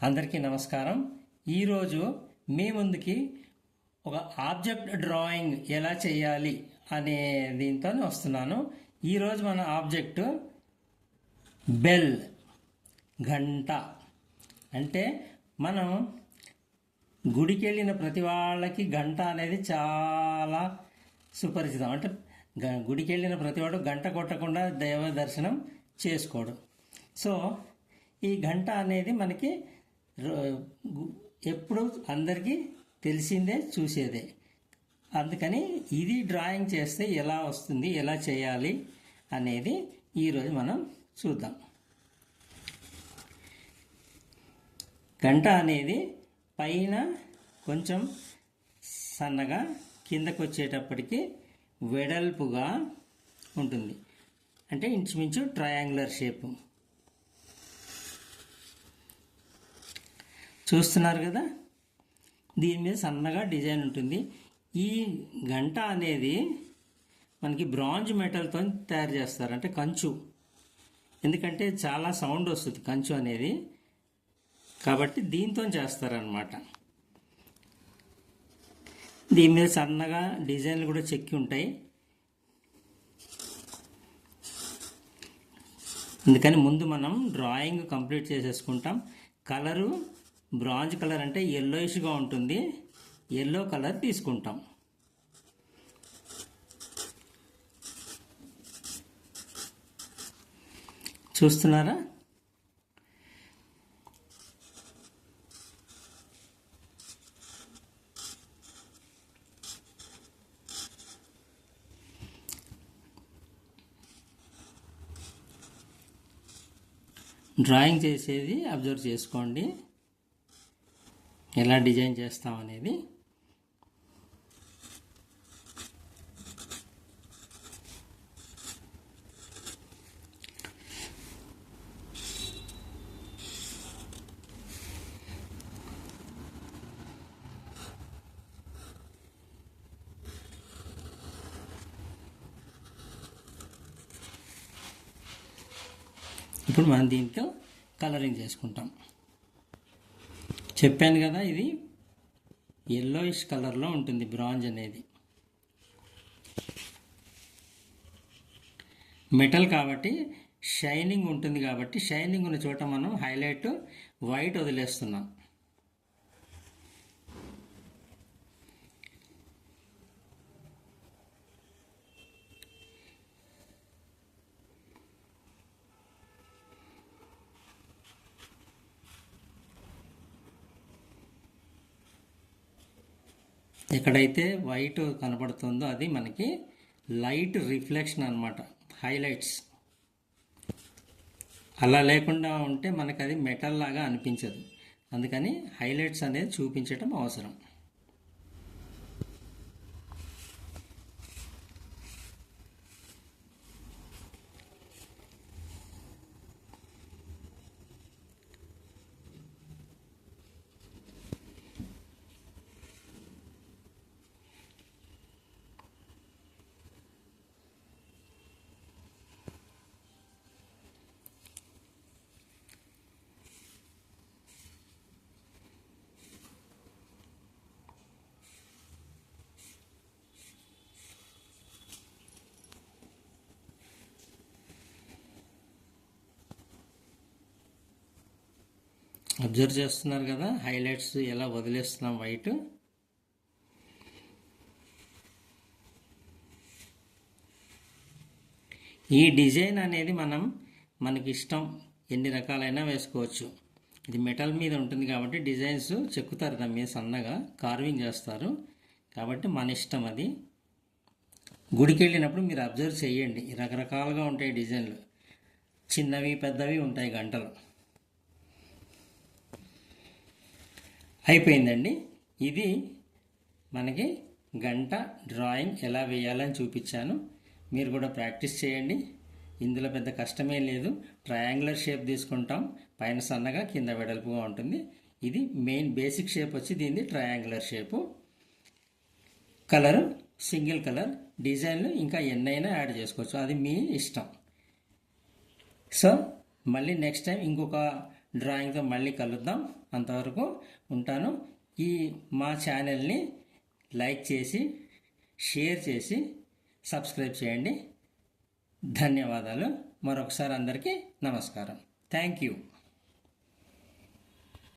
అందరికీ నమస్కారం. ఈరోజు మీ ముందుకి ఒక ఆబ్జెక్ట్ డ్రాయింగ్ ఎలా చేయాలి అనే దీంతో వస్తున్నాను. ఈరోజు మన ఆబ్జెక్ట్ బెల్, గంట. అంటే మనం గుడికి వెళ్ళిన ప్రతి వాళ్ళకి గంట అనేది చాలా సుపరిచితం. అంటే గుడికి వెళ్ళిన ప్రతివాడు గంట కొట్టకుండా దైవ దర్శనం చేసుకోడు. సో ఈ గంట అనేది మనకి ఎప్పుడు అందరికీ తెలిసిందే, చూసేదే. అందుకని ఇది డ్రాయింగ్ చేస్తే ఎలా వస్తుంది, ఎలా చేయాలి అనేది ఈరోజు మనం చూద్దాం. గంట అనేది పైన కొంచెం సన్నగా, కిందకు వచ్చేటప్పటికి వెడల్పుగా ఉంటుంది. అంటే ఇంచుమించు ట్రయాంగులర్ షేపు. చూస్తున్నారు కదా, దీని మీద సన్నగా డిజైన్ ఉంటుంది. ఈ గంట అనేది మనకి బ్రాంజ్ మెటల్తో తయారు చేస్తారు, అంటే కంచు. ఎందుకంటే చాలా సౌండ్ వస్తుంది కంచు అనేది, కాబట్టి దీంతో చేస్తారనమాట. దీని మీద సన్నగా డిజైన్లు కూడా చెక్కి ఉంటాయి. అందుకని ముందు మనం డ్రాయింగ్ కంప్లీట్ చేసేసుకుంటాం. కలరు బ్రాంజ్ కలర్ అంటే ఎల్లోయిష్గా ఉంటుంది, ఎల్లో కలర్ తీసుకుంటాం. చూస్తున్నారా? డ్రాయింగ్ చేసేది అబ్జర్వ్ చేసుకోండి, ఎలా డిజైన్ చేస్తాం అనేది. ఇప్పుడు మనం దీంతో కలరింగ్ చేసుకుంటాం. చెప్పాను కదా, ఇది ఎల్లోయిష్ కలర్లో ఉంటుంది బ్రాంజ్ అనేది. మెటల్ కాబట్టి షైనింగ్ ఉంటుంది, కాబట్టి షైనింగ్ ఉన్న చోట మనం హైలైట్ వైట్ వదిలేస్తున్నాం. ఎక్కడైతే వైట్ కనబడుతుందో అది మనకి లైట్ రిఫ్లెక్షన్ అన్నమాట, హైలైట్స్. అలా లేకుండా ఉంటే మనకు అది మెటల్ లాగా అనిపించదు. అందుకని హైలైట్స్ అనేది చూపించడం అవసరం. అబ్జర్వ్ చేస్తున్నారు కదా, హైలైట్స్ ఎలా వదిలేస్తున్నాం వైట్. ఈ డిజైన్ అనేది మనకి ఇష్టం, ఎన్ని రకాలైనా వేసుకోవచ్చు. ఇది మెటల్ మీద ఉంటుంది కాబట్టి డిజైన్స్ చెక్కుతారు, దాని మీద సన్నగా కార్వింగ్ చేస్తారు, కాబట్టి మన ఇష్టం అది. గుడికి వెళ్ళినప్పుడు మీరు అబ్జర్వ్ చేయండి, రకరకాలుగా ఉంటాయి డిజైన్లు, చిన్నవి పెద్దవి ఉంటాయి గంటలు. అయిపోయిందండి. ఇది మనకి గంట డ్రాయింగ్ ఎలా వేయాలని చూపించాను. మీరు కూడా ప్రాక్టీస్ చేయండి, ఇందులో పెద్ద కష్టమేం లేదు. ట్రయాంగులర్ షేప్ తీసుకుంటాం, పైన సన్నగా కింద వెడల్పుగా ఉంటుంది. ఇది మెయిన్ బేసిక్ షేప్ వచ్చి దీనిది triangular shape. Colour single colour, డిజైన్లు ఇంకా ఎన్నైనా యాడ్ చేసుకోవచ్చు, అది మీ ఇష్టం. సో మళ్ళీ నెక్స్ట్ టైం ఇంకొక డ్రాయింగ్తో మళ్ళీ కలుద్దాం. అంతవరకు ఉంటాను. ఈ మా ఛానల్ని లైక్ చేసి షేర్ చేసి సబ్స్క్రైబ్ చేయండి. ధన్యవాదాలు. మరొకసారి అందరికీ నమస్కారం. Thank you.